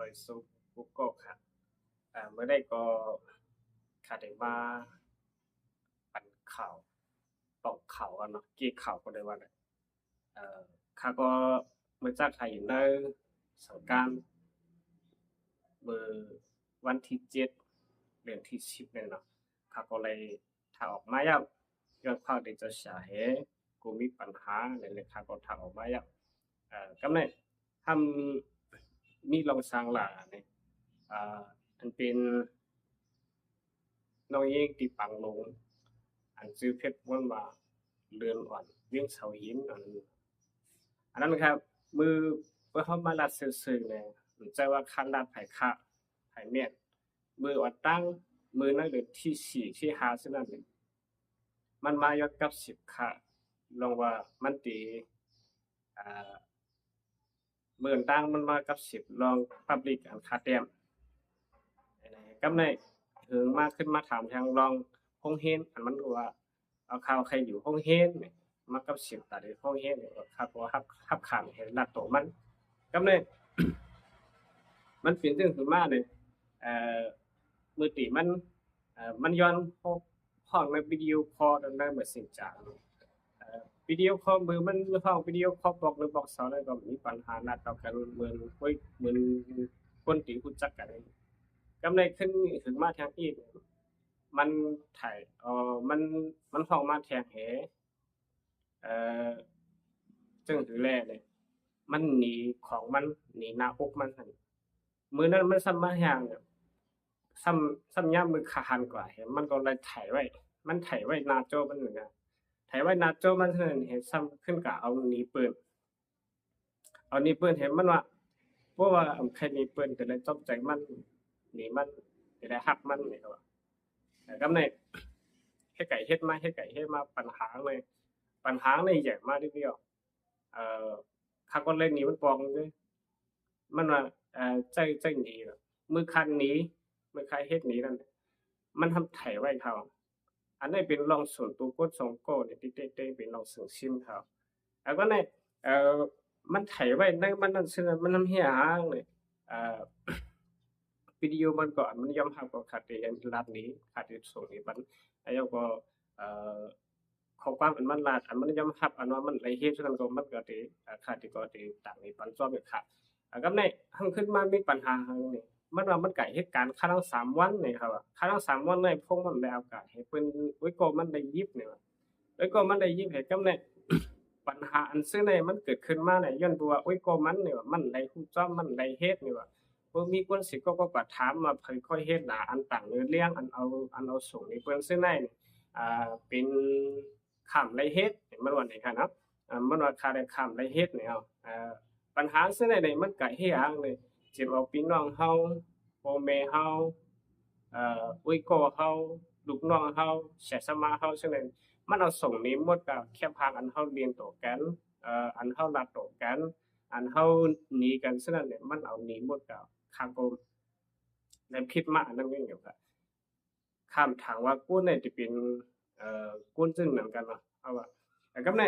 เลยสุกกุ๊กโก้ค่ะเมื่อได้ก็ขาได้มาปั่นข่าวตอกข่าวกันเนาะกี่ข่าวก็ได้ว่าเลยเอ่อข้าก็เมื่อจากไทยอยู่ในสังการเมื่อวันที่7 เดือนที่ 10เนี่ยเนาะข้าก็เลยถ้าออกมาแล้วยอดข้าวเดี๋ยวจะสาเหตุกูมีปัญหาอะไรเลยข้าก็ถ้าออกมาแล้วก็เนี่ยทำมีลองสร้างหลาเนี่ยอันเป็นน้องเองที่ปังลงอันซื้อเพชรม้วนมาเรือนอ่อนเวียงเสาหินอันนั้นครับมือเพื่อเขามาลัดซื่อๆเนี่ยใจว่าคันลัดไผ่คะไผ่เมียนมืออ่อนตั้งมือนั่นเดือนที่ 4 ที่ 5ซึ่งนั่นเองมันมายอดกับ10 ค่ะลองว่ามันตีอ่าหมื่นตั้งมันมากับ10ลองพับลิกอันคาเต็มกับในถึงมากขึ้นมาถามทางลองห้องเฮนอันมันว่าเอาข่าวใครอยู่ห้องเฮนเนี่ยมากับ10 ตัดในห้องเฮนเนี่ยครับเพราะว่าฮับขามเห็นหลักตัวมันกับในมันเป็นเรื่องขึ้นมาเนี่ยเอ่อมือตีมันย้อนห้องในวิดีโอคอลได้เหมือนสิ่งจางวิดีโอคอลมือมันห้องวิดีโอคอลบอกหรือบอกสอนแล้วก็มีปัญหานัดต่อกันเหมือนเหมือนคนตีรู้จักกันกำไรขึ้นถึงมาทางอีกมันถ่ายมันห้องมาแทงเหเอ่อจึงถือแลเลยมันหนีของมันหนีหน้าอกมันหั่นมื้อนั้นมันซ้ำมาแฮงเนี่ยซ้ำยามมือคาหันกว่าเห็นมันก็เลยไถไว้มันไถไว้หน้าจอมันเหมือนกันไถไว้หน้าจอมันเท่านั้นเห็นซ้ำขึ้นก็เอาหนีปืนเห็นมันว่าเพราะว่าใครมีปืนก็เลยจ้องใจมันหนีมันจะได้ฮักมันนี่ครับกำในเฮ็ดไก่เฮ็ดมาปัญหาเลยปัญหาในใหญ่มากทีเดียวเอ่อข้าก็เลยหนีมันปองเลยมันว่าใจหนีมือคันหนีมือใครเฮ็ดหนีนั่นมันทำไถไว้เขาอันนี้เป็นรองส่วนตัวกดสองโก้เนี่ยที่เต้เป็นรองเสริมซิมเขาแล้วก็ในเอ่อมันไถไว้ในมันนั่นซึ่งมันทำเหี้ยหางเลยเอ่อ วิดีโอมันก่อนมันย่อมรับก็ขาดที่รัดนี้ขาดที่ส่งนี้มันแล้วก็เอ่อข้อความอันมันรัดอันมันย่อมรับอันว่ามันละเอียดฉะนั้นก็มันก็ที่ขาดที่ก็ที่ต่างนี้ปันซ่อมอีกขาดกับในหั้งขึ้นมามีปัญหาหั้งนี่มันว่ามันไกเหตุการณ์ค้าทั้ง3 วันนี่ครับค้าทั้ง3 วันในพงมันได้โอกาสให้เพิ่นโอ้ยก็มันได้ยิบนี่ว่าโอ้ยก็มันได้ยิบให้กับในปัญหาอันซึ่งในมันเกิดขึ้นมาเนี่ยย้อนตัวโอ้ยก็มันนี่ว่ามันได้ฮู้จ้อมมันได้เฮ็ดนี่ว่า บ่มีคนสิก็ถามว่าเพิ่นค่อยเฮ็ดหน้าอันตั้งเนื้อเรื่องอันเอาส่งให้เพิ่นซึ่งในนี่เป็นข้ามไรเฮ็ดมันว่าจังซั้นเนาะมันว่าค่าได้ข้ามไรเฮ็ดนี่ปัญหาซึ่งในนี่มันก็เฮ็ดหยังนี่เจ็บเอาพี่น้องเฮาพ่อแม่เฮาอุ้ยก็เฮาลูกน้องเฮาแชร์สมาเฮาซึ่งนั้นมันเอาส่งนี้หมดก็แค่พางอันเฮาเรียนต่อกันอันเฮารัดต่อกันอันเฮาหนีกันซึ่งนั้นเนี่ยมันเอาหนีหมดก็ ข้างก็ในคิดมาอันนั้นเองอยู่ครับข้ามถามว่ากู้เนี่ยจะเป็นกู้ซึ่งเหมือนกันเนาะเอาว่าแต่ก็ใน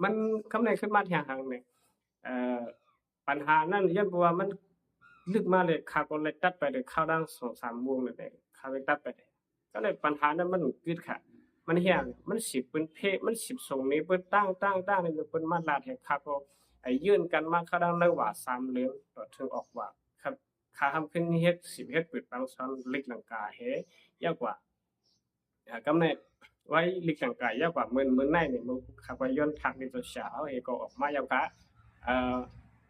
มันคำในขึ้นมาทางทางเนี่ยเอ่อปัญหานั้นย้อนว่ามันลึกมาเลยข้าก็เลยตัดไปเลยข้าวดัง2-3 วงเลยข้าเลยตัดไปก็เลยปัญหานั้นมันกึดค่ะมันเฮียมันสิเป็นเพมันสิส่งนี้เปิ้นตั้งนี่เปิ้นมาลาดให้ข้าก็ยื่นกันมาข้าวดังเลยว่า3 เรื่องต่อถึงออกว่า ค่าทำขึ้นเฮ็ด10เฮ็ดเปิดบางซ้อนลิกหลังกาเฮยากกว่ากำเนิดไว้ลิกหลังกายากกว่ามื้อในนี่มันขับไปย้อนทักในตัวเช้าเอก็ออกมายาวกะ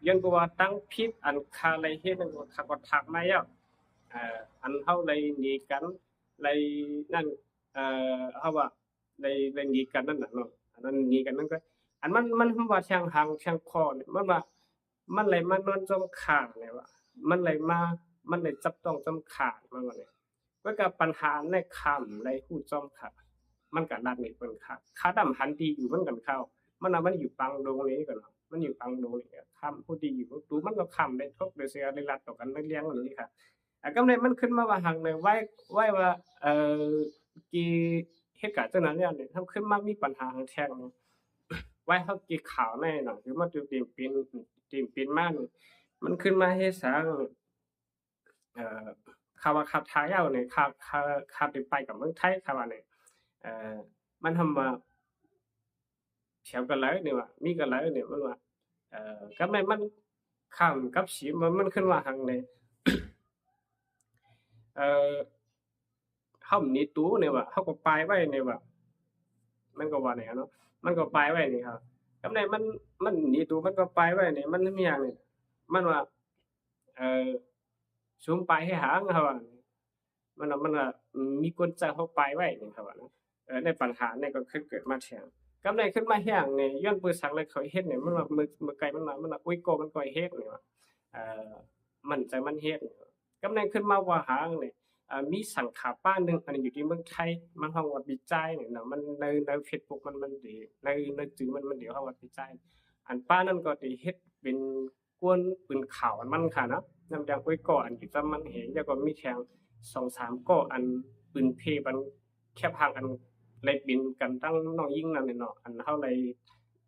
ย้อนกว่าตั้งผิดอันคาเลยเฮ็ดนั่นก็ขับก็ทักมาแล้วอันเฮาเลยหนีกันเลยนั่นเฮาว่าเลยหนีกันนั่นน่ะเนาะอันนั้นหนีกันนั่นก็อันมันว่าช่างหางช่างคอนี่มันว่ามันเลยมานอนจมข้างเลยว่า มันเลยจับต้องจำขาดมันว่าเลยก็กับปัญหาในคำในหู้จอมค่ะมันก็นัดนี่เพิ่นค่ะขาดำหันดีอยู่มันกันเข้ามันน่ะมันอยู่ปังดงนี้ก่อนเนาะมันอยู่ปังดงนี่คำผู้ดีอยู่ดูมันก็คำได้ทบได้เสียได้รัดต่อกันได้เลี้ยงอันนี้ค่ะกำไดมันขึ้นมาว่าหังเลยไว้ว่ากี่เหตุการณ์จังนั้นเนี่ยทำขึ้นมามีปัญหาทางแท้งไว้เฮากี่ข่าวแน่น่ะคือมันอยู่ตีมปินมานี่มันขึ้นมาเฮ็ดสร้าง เอ่อข่าวว่าขับท้ายาวเนี่ยขับได้ไปกับเมืองไทยข่าวว่าเนี่ยเอ่อมันทำว่าเถียวกันแล้วนี่ว่ามีกันแล้วเนี่ยมันว่าก็แม่นมันข้ามกับสีมันขึ้นว่าหังเนี่ยเอ่อเฮาหนีตู้เนี่ยว่าเฮาก็ปายไว้เนี่ยว่ามันก็ว่าแนวเนาะมันก็ปายไว้นี่ครับกับในมันหนีตู้มันก็ปายไว้นี่มันมีหยังนี่มันว่าเอ่อสูมปายให้หางเขาว่ามันว่ามีคนจ้างเขาปายไว้นี่เขาว่านะในปัญหาเนี่ยก็คือเกิดมาเถียงกับในขึ้นมาแฮ้งนี่ย้อนปืนสักเลยเขาเฮ็ดนี่มันว่ามือไกลมันว่าอุ๊ยโกมันก่อยเฮ็ดนี่ว่าเอ่อมั่นใจมันเฮ็ดนี่กับในขึ้นมาว่าหางนี่มีสังขาป้าหนึ่งอันนี้อยู่ที่เมืองไทยมันห้องว่าวิจัยเนี่ยเนาะมันในเฟซบุ๊กมันดีในจื่อมันเดี๋ยวห้องว่าวิจัยอันป้านั่นก็ได้เฮ็ดเป็นกวนปืนขาวอันมันค่ะเนาะนำอย่างไว้ก่อนอยู่ซ้ำมันเห็นแล้วก็มีแทง2-3ก็อันปืนเพมันแค่พางอันเลยบินกันตั้งน้องยิ่งนั่นเนาะอันเฮาเลย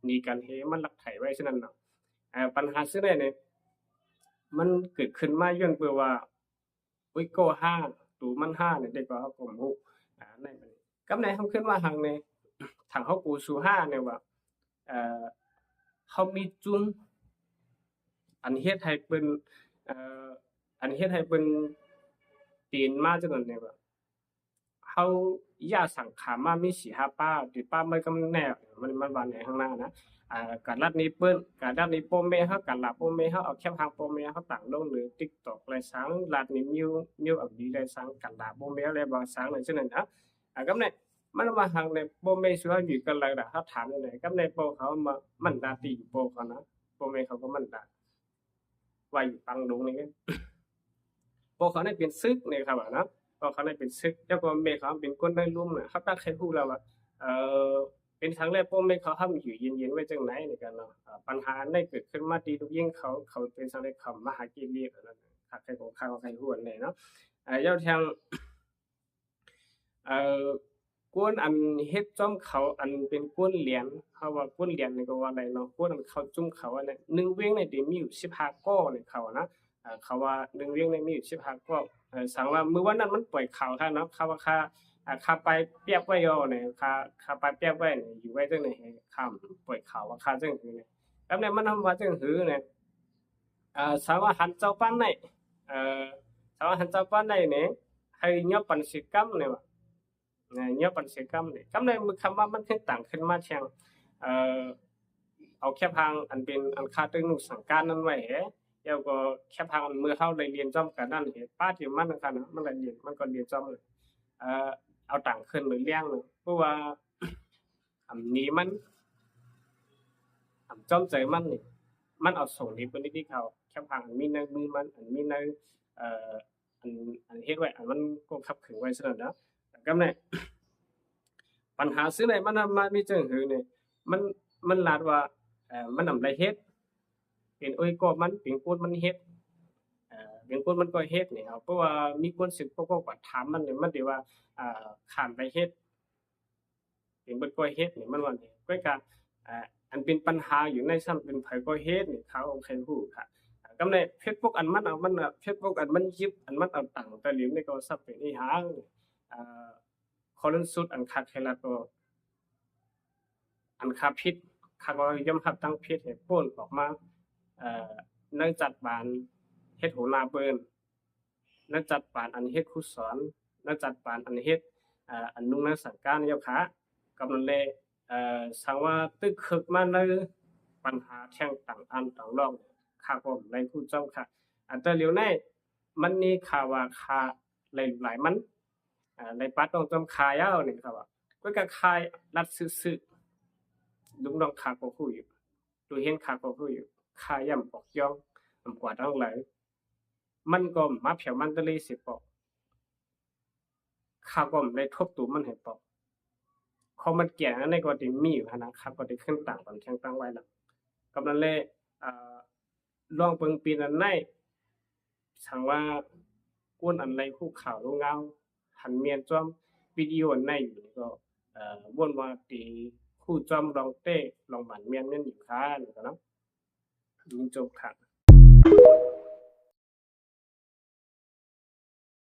หนีกันเฮมันลักไถไว้ฉะนั้นเนาะปัญหาซื่อได้เนี่ยมันเกิดขึ้นมาย้อนเพื่อว่าอุยโก้5ตูมัน5เนี่ยได้กว่าเฮาก็รู้ในมันกับในเฮาขึ้นมาหังในถังเฮากูสู่5เนี่ยว่าเอ่อเฮามีจุนอันเฮ็ดให้เพิ่นเอ่ออันเฮ็ดให้เพิ่นปีนมาจังนั้นเนี่ยว่าเฮาย่าสังขารมามี4-5ป้าที่ป้าไม่กำแน่มันว่าในข้างหน้านะการรัดนี้เปิ้นการรัดนี้โปรเมเฮาการลับโปรเมเฮาเอาแคปทางโปรเมเฮาตั้งลงหรือ TikTok เลยsángรัดนี้มิวอันดีเลยsángการลับโปรเมเลยบ่sángเลยฉะนั้นนะกับในมันว่าหังในโปรเมสิว่าอยู่กันเลยล่ะเฮาถามจังได๋กับในโปรเขามามันดาตีโปรเขานะโปรเมเขาก็มันดาว่าอยู่ปังดงนี่โปรเขาได้เป็นซึกนี่ครับว่าเนาะพอเขาได้เป็นซึกแล้วก็เมเขาเป็นคนได้ร่วมน่ะเขาตักให้ฮู้แล้วว่าเอ่อ เป็นครั้งแรกพวกไม่เขาทำอยู่เย็นๆไว้จังไหนในกันเนาะปัญหาได้เกิดขึ้นมาดีทุกยิ่งเขาเป็นสังเร็จเขามาหากินเรียกอันนั้นขาดใครของข้าวใครหัวเลยเนาะยาวทางเอ่อกวนอันเฮ็ดจ้อมเขาอันเป็นกวนเหรียญเขาว่ากวนเหรียญนี่ก็ว่าได้เนาะกวนอันเขาจุ่มเขาอันนั้น1เวียงนี่ได้มีอยู่15ก้อนี่เขานะเขาว่า1เวียงนี่มีอยู่15ก้อสังว่ามื้อวันนั้นมันปล่อยข่าวค่ะเนาะเขาว่าค่าค่าไปเปรียบไว้ย่อเนี่ยค่าไปเปรียบไว้นี่อยู่ไว้จังได๋ให้ข้ามปล่อยข่าวว่าค่าจังหือเนี่ยแล้วเนี่ยมันทำว่าจังหือเนี่ยสาว่าหันเจ้าปานไหนเอ่อสาว่าหันเจ้าปานไหนเนี่ยให้ยอปันสิกรรมเนี่ยว่าnhớ bạn sẽ cắm này cắm nàyมึงคำว่ามันขึ้นต่างขึ้นมาเชียงเอาแค่พังอันเป็นอันคาตึงหนุสังการนั่นไว้แล้วก็แค่พังมือเข้าเลยเรียนจอมกันนั่นเหตุป้าที่มันกันนะมันเรียนมันก็เรียนจอมเลยเอาต่างขึ้นหรือเลี้ยงเลยเพราะว่าอันนี้มันอันจอมใจมันนี่มันเอาส่งนี้เป็นที่เขาแค่พังมีในมือมันอันมีในอันเฮ็ดไว้อันมันก็ขับขึงไว้ซะแล้วนะก็เนี่ยปัญหาซื้อไหนมันมามีจังหือนี่มันลาดว่ามันนำได้เฮ็ดเป็นโอ้ยก็มันเป็นคนมันเฮ็ดเป็นคนมันก็เฮ็ดนี่ครับเพราะว่ามีคนสึกพวกก็ถามมันนี่มันสิว่าข้ามไปเฮ็ดเป็นเบิดก็เฮ็ดนี่มันว่านี่ก็การอันเป็นปัญหาอยู่ในซ้ำเป็นไผก็เฮ็ดนี่เขาใครฮู้ค่ะกำในเฟซบุ๊กอันมันเอามันเฟซบุ๊กอันมันยิบอันมันเอาตังค์แต่เหลียมนี่ก็ซับเป็นอีหยังคอลันสุดอันคักให้ละก็อันคาพิษคักว่าย่อมรับตั้งพิษให้โป้นออกมาในจัดบานเฮ็ดโหนาเบิ่นในจัดบานอันเฮ็ดครูสอนในจัดบานอันเฮ็ดอันนุ่งนักสังการเจ้าค่ะกำนั้นแลสังว่าตึกคึกมาในปัญหาแท่งต่างอันต่างรองค่ะผมในผู้เจ้าค่ะอันแต่เหลียวในมันมีข่าวว่าค่าหลายๆมันในปัดต้องจำคายาวนี่ครับว่าก็คายรัดซื่อๆลุงน้องขาก็คู่อยู่ดูเห็นขาก็คู่อยู่คาย่ำปอกย่องกว่าทั้งหลายมันก็มาเผียวมันตะลีสิปอกข้าก็ได้ทบตูมันให้ปอกพอมันแก่ในก็ได้มีอยู่นะครับก็ได้ขึ้นต่างกันแข่งตั้งไว้แล้วกำนั้นเลยลองเบิ่งปีนั้นได้สังว่ากวนอันไรคู่ข่าวลงเงาหันเมียนจอมวิดีโอในอยู่ก็วนว่าตีคู่จอมลองเต้ลองบันเมียนอยู่ค่ะนี่ก็เนาะยิงจบค่ะ